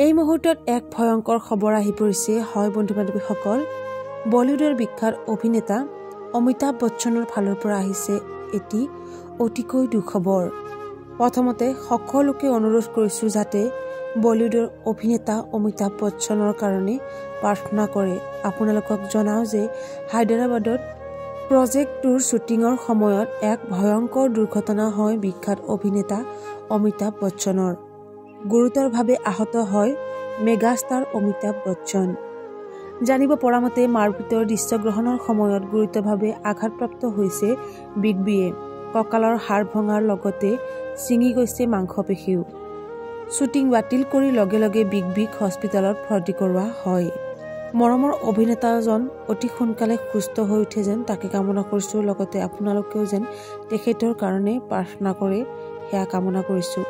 এই মুহূৰ্তত এক ভয়ংকৰ খবৰ আহি পৰিছে। হয় বন্ধু-বান্ধৱীসকল, বলিউডৰ বিখ্যাত অভিনেতা অমিতাভ বচ্চনৰ ফালৰ পৰা আহিছে এটি অতিকৈ দুখবৰ। প্ৰথমতে সকলোকে অনুৰোধ কৰিছো যাতে বলিউডৰ অভিনেতা অমিতাভ বচ্চনৰ কাৰণে প্ৰাৰ্থনা কৰে। আপোনালোকক জনাও যে হায়দৰাবাদত প্ৰজেক্ট 2ৰ শ্বুটিঙৰ সময়ত এক ভয়ংকৰ দুৰ্ঘটনা হয় বিখ্যাত অভিনেতা অমিতাভ বচ্চনৰ। গুৰুতৰভাৱে আহত হয় মেগাষ্টাৰ অমিতাভ বচ্চন। জানিব পৰা মতে মাৰপিটৰ দৃশ্যগ্ৰহণৰ সময়ত গুৰুতৰভাৱে আঘাতপ্ৰাপ্ত হৈছে বিগ বিয়ে। কঁকালৰ হাড় ভঙাৰ লগতে ছিঙি গৈছে মাংসপেশীও। শ্বুটিং বাতিল কৰি লগে লগে বিগ বিক হস্পিটেলত ভৰ্তি কৰোৱা হয়। মৰমৰ অভিনেতাজন অতি সোনকালে সুস্থ হৈ উঠে যেন তাকে কামনা কৰিছোঁ। লগতে আপোনালোকেও যেন তেখেতৰ কাৰণে প্ৰাৰ্থনা কৰে সেয়া কামনা কৰিছোঁ।